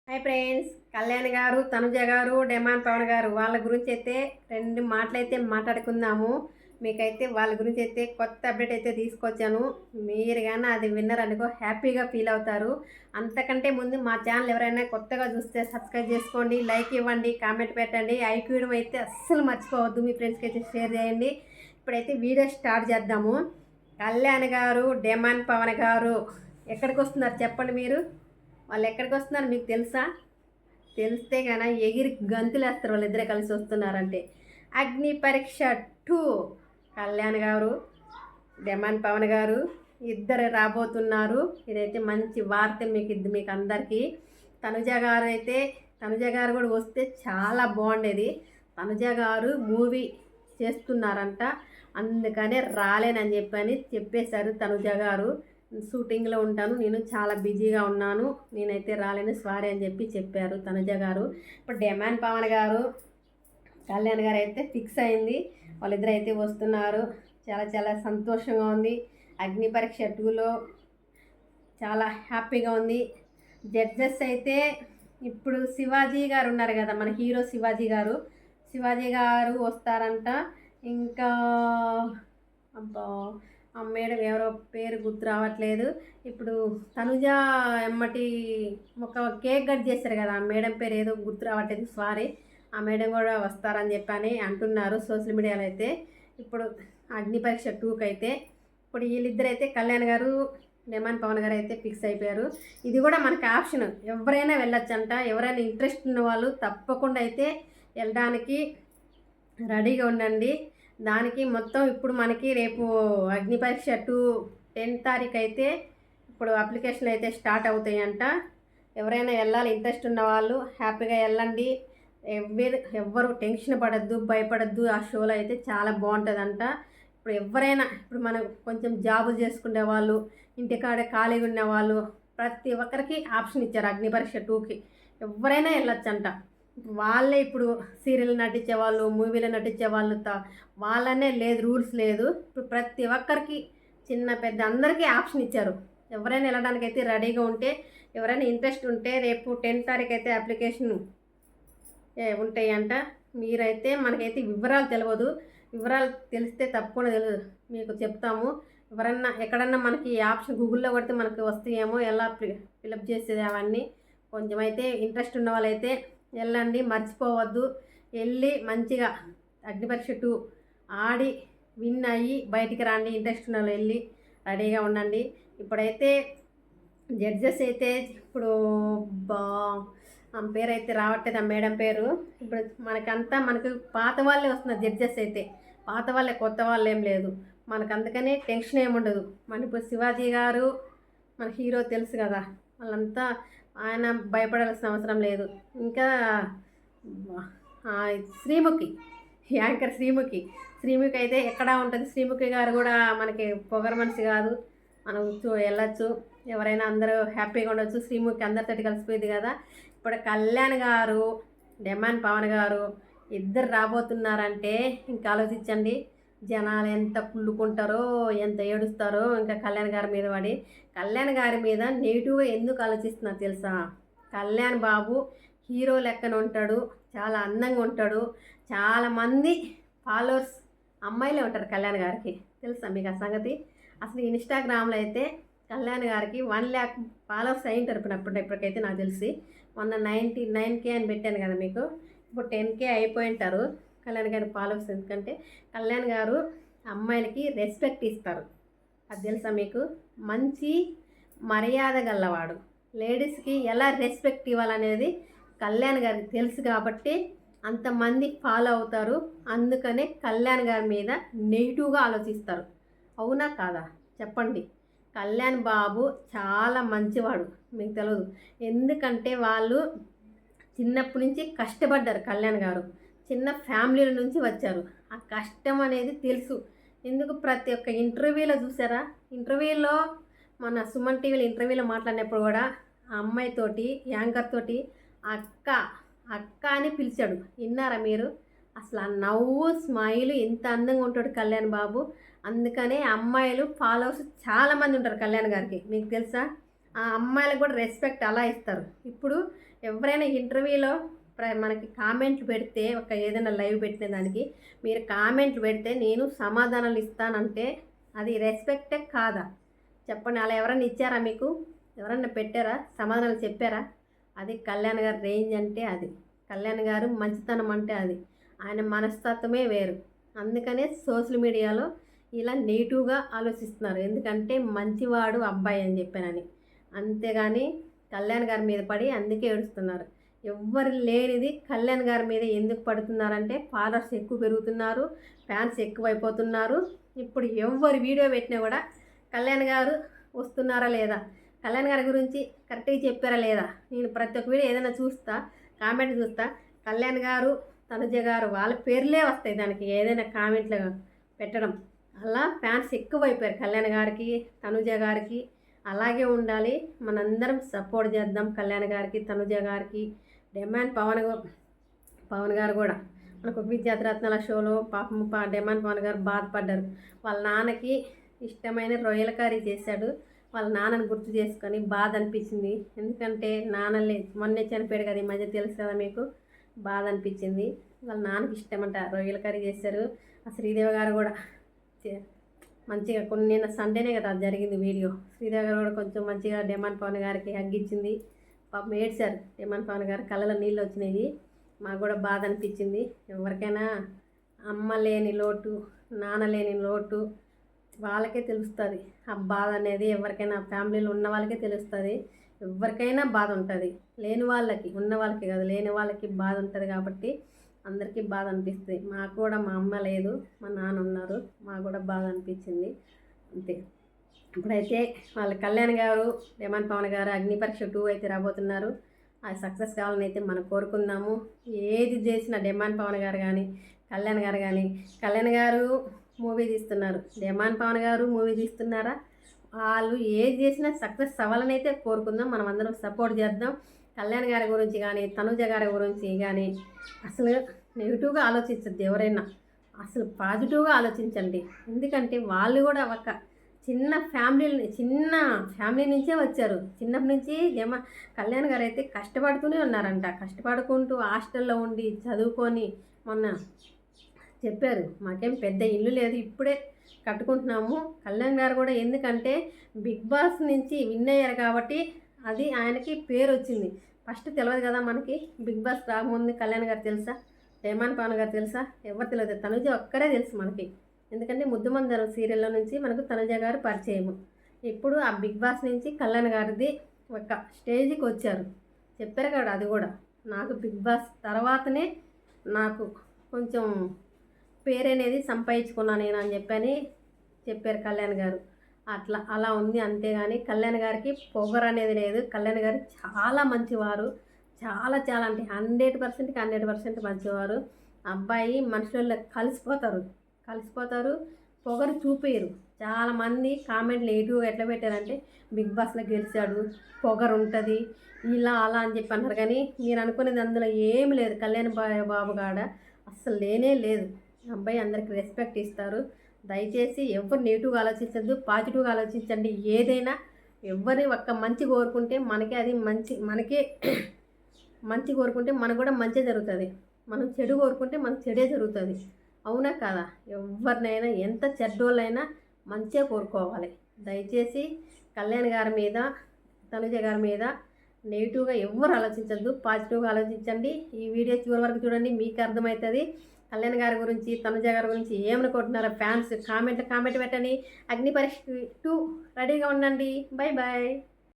Hi friends, Kalyan గారు, తనుజ గారు, demon Pawan గారు వాళ్ళ గురించి అయితే రెండు మాటలైతే మాట్లాడుకుందాము. మీకైతే వాళ్ళ గురించి అయితే కొత్త అప్డేట్ అయితే తీసుకొచ్చాను. మీరు కానీ అది విన్నర్ అనుకో హ్యాపీగా ఫీల్ అవుతారు. అంతకంటే ముందు మా ఛానల్ ఎవరైనా కొత్తగా చూస్తే సబ్స్క్రైబ్ చేసుకోండి, లైక్ ఇవ్వండి, కామెంట్ పెట్టండి. ఐక్యూడం అయితే అస్సలు మర్చిపోవద్దు. మీ ఫ్రెండ్స్కి అయితే షేర్ చేయండి. ఇప్పుడైతే వీడియో స్టార్ట్ చేద్దాము. కళ్యాణ్ గారు, డెమాన్ పవన్ గారు ఎక్కడికి వస్తున్నారు చెప్పండి మీరు? వాళ్ళు ఎక్కడికి వస్తున్నారు మీకు తెలుసా? తెలిస్తే కానీ ఎగిరి గంతులేస్తారు వాళ్ళిద్దరే కలిసి వస్తున్నారంటే. అగ్ని పరీక్ష 2 కళ్యాణ్ గారు, డెమాన్ పవన్ గారు ఇద్దరు రాబోతున్నారు. ఇదైతే మంచి వార్త మీకు అందరికీ. తనుజ గారు కూడా వస్తే చాలా బాగుండేది. తనుజ గారు మూవీ చేస్తున్నారంట, అందుకనే రాలేనని చెప్పేశారు. తనుజ గారు షూటింగ్లో ఉంటాను, నేను చాలా బిజీగా ఉన్నాను, నేనైతే రాలేను, సారీ అని చెప్పారు తనుజ గారు. ఇప్పుడు డెమాన్ పవన్ గారు, కళ్యాణ్ గారు అయితే ఫిక్స్ అయింది. వాళ్ళిద్దరు అయితే వస్తున్నారు. చాలా చాలా సంతోషంగా ఉంది. అగ్ని పరీక్ష 2లో చాలా హ్యాపీగా ఉంది. జడ్జెస్ అయితే ఇప్పుడు శివాజీ గారు ఉన్నారు కదా, మన హీరో శివాజీ గారు వస్తారంట. ఇంకా అబ్బా, ఆ మేడం ఎవరో పేరు గుర్తు రావట్లేదు. ఇప్పుడు తనుజ ఎమ్మటి ఒక కేక్ కట్ చేస్తారు కదా, ఆ మేడం పేరు ఏదో గుర్తు రావట్లేదు, సారీ. ఆ మేడం కూడా వస్తారని అంటున్నారు సోషల్ మీడియాలో అయితే. ఇప్పుడు అగ్ని పరీక్ష 2కి అయితే ఇప్పుడు వీళ్ళిద్దరైతే కళ్యాణ్ గారు, డెమాన్ పవన్ గారు అయితే ఫిక్స్ అయిపోయారు. ఇది కూడా మనకి ఆప్షన్, ఎవరైనా వెళ్ళొచ్చంట. ఎవరైనా ఇంట్రెస్ట్ ఉన్న వాళ్ళు తప్పకుండా అయితే వెళ్ళడానికి రెడీగా ఉండండి. దానికి మొత్తం ఇప్పుడు మనకి రేపు అగ్ని పరీక్ష 10 తారీఖు అయితే ఇప్పుడు అప్లికేషన్లు అయితే స్టార్ట్ అవుతాయంట. ఎవరైనా వెళ్ళాలి ఇంట్రెస్ట్ ఉన్న వాళ్ళు హ్యాపీగా వెళ్ళండి. ఎవ్వరు టెన్షన్ పడద్దు, భయపడద్దు. ఆ షోలో అయితే చాలా బాగుంటుందంట. ఇప్పుడు మనం కొంచెం జాబులు చేసుకునే వాళ్ళు, ఇంటికాడ ఖాళీగా ఉన్న వాళ్ళు ప్రతి ఒక్కరికి ఆప్షన్ ఇచ్చారు అగ్ని పరీక్ష 2కి. ఎవరైనా వెళ్ళొచ్చంట. వాళ్ళే ఇప్పుడు సీరియల్ నటించే వాళ్ళు, మూవీలో నటించే వాళ్ళు వాళ్ళనే లేదు, రూల్స్ లేదు. ఇప్పుడు ప్రతి ఒక్కరికి చిన్న పెద్ద అందరికీ ఆప్షన్ ఇచ్చారు. ఎవరైనా వెళ్ళడానికి అయితే రెడీగా ఉంటే, ఎవరైనా ఇంట్రెస్ట్ ఉంటే రేపు 10 తారీఖు అయితే అప్లికేషన్ ఉంటాయంట. మీరైతే మనకైతే వివరాలు తెలియదు, వివరాలు తెలిస్తే తప్పకుండా మీకు చెప్తాము. ఎవరన్నా ఎక్కడన్నా మనకి ఆప్షన్ గూగుల్లో కొడితే మనకు వస్తాయేమో, ఎలా ఫిలప్ చేసేది అవన్నీ. కొంచెం అయితే ఇంట్రెస్ట్ ఉన్న వాళ్ళైతే వెళ్ళండి, మర్చిపోవద్దు. వెళ్ళి మంచిగా అగ్ని పరీక్ష 2 ఆడి విన్ అయ్యి బయటికి రండి. ఇంట్రెస్ట్ ఉన్న వాళ్ళు వెళ్ళి రెడీగా ఉండండి. ఇప్పుడైతే జడ్జెస్ అయితే ఇప్పుడు పేరు అయితే రావట్లేదు, ఆ మేడం పేరు. ఇప్పుడు మనకు పాత వాళ్ళే వస్తున్నారు జడ్జెస్ అయితే, పాత వాళ్ళే, కొత్త వాళ్ళు ఏం లేదు మనకు. అందుకనే టెన్షన్ ఏముండదు. మన ఇప్పుడు శివాజీ గారు మన హీరో తెలుసు కదా, వాళ్ళంతా ఆయన భయపడాల్సిన అవసరం లేదు. ఇంకా శ్రీముఖి, యాంకర్ శ్రీముఖి అయితే ఎక్కడా ఉంటుంది. శ్రీముఖి గారు కూడా మనకి పొగరు మనిషి కాదు, మనం వెళ్ళచ్చు. ఎవరైనా అందరూ హ్యాపీగా ఉండొచ్చు. శ్రీముఖి అందరితోటి కలిసిపోయింది కదా. ఇప్పుడు కళ్యాణ్ గారు, డెమాన్ పవన్ గారు ఇద్దరు రాబోతున్నారంటే ఇంకా ఆలోచించండి. జనాలు ఎంత కుళ్ళుకుంటారో, ఎంత ఏడుస్తారో ఇంకా కళ్యాణ్ గారి మీద పడి. కళ్యాణ్ గారి మీద నెగిటివ్గా ఎందుకు ఆలోచిస్తున్నా తెలుసా? కళ్యాణ్ బాబు హీరో లెక్కన ఉంటాడు, చాలా అందంగా ఉంటాడు, చాలామంది ఫాలోవర్స్ అమ్మాయిలే ఉంటారు కళ్యాణ్ గారికి. తెలుసా మీకు ఆ సంగతి? అసలు ఇన్స్టాగ్రామ్లో అయితే కళ్యాణ్ గారికి 1 lakh ఫాలోవర్స్ అయి ఉంటారు ఇప్పటికైతే నాకు తెలిసి. మొన్న 99K అని పెట్టాను కదా మీకు, ఇప్పుడు 10K అయిపోయి ఉంటారు కళ్యాణ్ గారి ఫాలోవర్స్. ఎందుకంటే కళ్యాణ్ గారు అమ్మాయిలకి రెస్పెక్ట్ ఇస్తారు, అది తెలుసా మీకు? మంచి మర్యాద గల్లవాడు. లేడీస్కి ఎలా రెస్పెక్ట్ ఇవ్వాలనేది కళ్యాణ్ గారికి తెలుసు కాబట్టి అంతమంది ఫాలో అవుతారు. అందుకనే కళ్యాణ్ గారి మీద నెగిటివ్గా ఆలోచిస్తారు. అవునా కాదా చెప్పండి? కళ్యాణ్ బాబు చాలా మంచివాడు, మీకు తెలియదు. ఎందుకంటే వాళ్ళు చిన్నప్పటి నుంచి కష్టపడ్డారు. కళ్యాణ్ గారు చిన్న ఫ్యామిలీల నుంచి వచ్చారు. ఆ కష్టం అనేది తెలుసు. ఎందుకు ప్రతి ఒక్క ఇంటర్వ్యూలో చూసారా? ఇంటర్వ్యూలో మన సుమన్ టీవీలో ఇంటర్వ్యూలో మాట్లాడినప్పుడు కూడా ఆ అమ్మాయితోటి, యాంకర్ తోటి అక్క అక్క అని పిలిచాడు. విన్నారా మీరు? అసలు ఆ నవ్వు, స్మైలు ఎంత అందంగా ఉంటాడు కళ్యాణ్ బాబు. అందుకనే అమ్మాయిలు ఫాలోవర్స్ చాలామంది ఉంటారు కళ్యాణ్ గారికి, మీకు తెలుసా? ఆ అమ్మాయిలకు కూడా రెస్పెక్ట్ అలా ఇస్తారు. ఇప్పుడు ఎవరైనా ఇంటర్వ్యూలో మనకి కామెంట్లు పెడితే ఒక ఏదైనా లైవ్ పెట్టిన దానికి మీరు కామెంట్లు పెడితే నేను సమాధానాలు ఇస్తానంటే అది రెస్పెక్టే కాదా చెప్పండి. అలా ఎవరైనా ఇచ్చారా మీకు? ఎవరన్నా పెట్టారా? సమాధానాలు చెప్పారా? అది కళ్యాణ్ గారి రేంజ్ అంటే అది. కళ్యాణ్ గారు మంచితనం అంటే అది. ఆయన మనస్తత్వమే వేరు. అందుకనే సోషల్ మీడియాలో ఇలా నెగిటివ్గా ఆలోచిస్తున్నారు. ఎందుకంటే మంచివాడు అబ్బాయి అని చెప్పానని. అంతేగాని కళ్యాణ్ గారి మీద పడి అందుకే ఏడుస్తున్నారు. ఎవ్వరు లేనిది కళ్యాణ్ గారి మీద ఎందుకు పడుతున్నారంటే ఫాలోవర్స్ ఎక్కువ పెరుగుతున్నారు, ఫ్యాన్స్ ఎక్కువైపోతున్నారు. ఇప్పుడు ఎవరు వీడియో పెట్టినా కూడా కళ్యాణ్ గారు వస్తున్నారా లేదా, కళ్యాణ్ గారి గురించి కరెక్ట్గా చెప్పారా లేదా, నేను ప్రతి ఒక్క వీడియో ఏదైనా చూస్తా, కామెంట్ చూస్తా, కళ్యాణ్ గారు తనుజ గారు వాళ్ళ పేర్లే వస్తాయి దానికి ఏదైనా కామెంట్లు పెట్టడం. అలా ఫ్యాన్స్ ఎక్కువైపోయారు కళ్యాణ్ గారికి, తనుజ గారికి. అలాగే ఉండాలి. మనందరం సపోర్ట్ చేద్దాం కళ్యాణ్ గారికి, తనుజ గారికి. డిమాండ్ పవన్ గారు కూడా మనకు విద్యార్థరత్నాల షోలో పాపం డిమాండ్ పవన్ గారు బాధపడ్డారు. వాళ్ళ నాన్నకి ఇష్టమైన రొయ్యల కర్రీ చేశాడు. వాళ్ళ నాన్నని గుర్తు చేసుకొని బాధ అనిపించింది. ఎందుకంటే నాన్నలే మొన్నే చనిపోయాడు కదా, ఈ మధ్య తెలుసు కదా మీకు. బాధ అనిపించింది. వాళ్ళ నాన్నకి ఇష్టమంట రొయ్యల కర్రీ చేశారు. ఆ శ్రీదేవి గారు కూడా మంచిగా నిన్న సండేనే కదా జరిగింది వీడియో. శ్రీదేవి గారు కూడా కొంచెం మంచిగా డిమాండ్ పవన్ గారికి హగ్గిచ్చింది. పాపం ఏడ్చారు డిమాండ్ పవన్ గారు, కళ్ళలో నీళ్ళు వచ్చినాయి. మాకు కూడా బాధ అనిపించింది. ఎవరికైనా అమ్మ లేని లోటు, నాన్న లేని లోటు వాళ్ళకే తెలుస్తుంది. ఆ బాధ అనేది ఎవరికైనా ఫ్యామిలీలో ఉన్న వాళ్ళకే తెలుస్తుంది. ఎవరికైనా బాధ ఉంటుంది. లేని వాళ్ళకి, ఉన్న వాళ్ళకి కాదు లేని వాళ్ళకి బాధ ఉంటుంది. కాబట్టి అందరికీ బాధ అనిపిస్తుంది. మాకు కూడా మా అమ్మ లేదు, మా నాన్న ఉన్నారు, మాకు కూడా బాధ అనిపించింది. అంతే. ఇప్పుడైతే వాళ్ళ కళ్యాణ్ గారు, డిమాండ్ పవన్ గారు అగ్ని పరీక్ష 2 అయితే రాబోతున్నారు. అది సక్సెస్ కావాలని అయితే మనం కోరుకుందాము. ఏది చేసిన డిమాండ్ పవన్ గారు కానీ, కళ్యాణ్ గారు కానీ, కళ్యాణ్ గారు మూవీ తీస్తున్నారు, డిమాండ్ పవన్ గారు మూవీ తీస్తున్నారా, వాళ్ళు ఏది చేసినా సక్సెస్ అవ్వాలని అయితే కోరుకుందాం. మనం అందరం సపోర్ట్ చేద్దాం. కళ్యాణ్ గారి గురించి కానీ, తనుజ గారి గురించి కానీ అసలు నెగిటివ్గా ఆలోచించద్దు ఎవరైనా. అసలు పాజిటివ్గా ఆలోచించండి. ఎందుకంటే వాళ్ళు కూడా ఒక చిన్న ఫ్యామిలీ నుంచే వచ్చారు. చిన్నప్పటి నుంచి కళ్యాణ్ గారు అయితే కష్టపడుతూనే ఉన్నారంట. కష్టపడుకుంటూ హాస్టల్లో ఉండి చదువుకొని మొన్న చెప్పారు, మాకేం పెద్ద ఇల్లు లేదు, ఇప్పుడే కట్టుకుంటున్నాము. కళ్యాణ్ గారు కూడా ఎందుకంటే బిగ్ బాస్ నుంచి విన్ అయ్యారు కాబట్టి అది ఆయనకి పేరు వచ్చింది. ఫస్ట్ తెలియదు కదా మనకి, బిగ్ బాస్ రాకముందు కళ్యాణ్ గారు తెలుసా, డిమాండ్ పవన్ గారు తెలుసా, ఎవరు తెలియదు. తనుజ ఒక్కరే తెలుసు మనకి. ఎందుకంటే ముద్దుమందరం సీరియల్లో నుంచి మనకు తనుజ గారు పరిచయము. ఇప్పుడు ఆ బిగ్ బాస్ నుంచి కళ్యాణ్ గారిది ఒక స్టేజ్కి వచ్చారు. చెప్పారు కదా, అది కూడా నాకు బిగ్ బాస్ తర్వాతనే నాకు కొంచెం పేరు అనేది సంపాదించుకున్నాను నేను అని చెప్పారు కళ్యాణ్ గారు. అలా ఉంది. అంతేగాని కళ్యాణ్ గారికి పొగరు అనేది లేదు. కళ్యాణ్ గారు చాలా మంచివారు, చాలా అంటే 100%కి 100% మంచివారు. అబ్బాయి మనుషుల్లో కలిసిపోతారు, పొగరు చూపించరు. చాలామంది కామెంట్లు నెగిటివ్గా ఎట్లా పెట్టారంటే బిగ్ బాస్లో గెలిచాడు, పొగరు ఉంటుంది, ఇలా అలా అని చెప్పి అన్నారు. కానీ మీరు అనుకునేది అందులో ఏమి లేదు. కళ్యాణ్ బాబు కాడ అస్సలు లేనే లేదు. అబ్బాయి అందరికి రెస్పెక్ట్ ఇస్తారు. దయచేసి ఎవరు నెగిటివ్గా ఆలోచించద్దు, పాజిటివ్గా ఆలోచించండి. ఏదైనా ఎవరిని ఒక్క మంచి కోరుకుంటే మనకే అది మనకే మంచి కోరుకుంటే మనకు కూడా మంచి జరుగుతుంది. మనం చెడు కోరుకుంటే మనకు చెడే జరుగుతుంది. అవునా కాదా? ఎవరినైనా ఎంత చెడ్డోళ్ళైనా మంచిగా కోరుకోవాలి. దయచేసి కళ్యాణ్ గారి మీద, తనుజ గారి మీద నెగిటివ్గా ఎవరు ఆలోచించద్దు, పాజిటివ్గా ఆలోచించండి. ఈ వీడియో చివరి వరకు చూడండి, మీకు అర్థమవుతుంది. కళ్యాణ్ గారి గురించి, తనుజ గారి గురించి ఏమనుకుంటున్నారో ఫ్యాన్స్ కామెంట్ పెట్టండి. అగ్ని పరీక్ష 2 రెడీగా ఉండండి. బాయ్.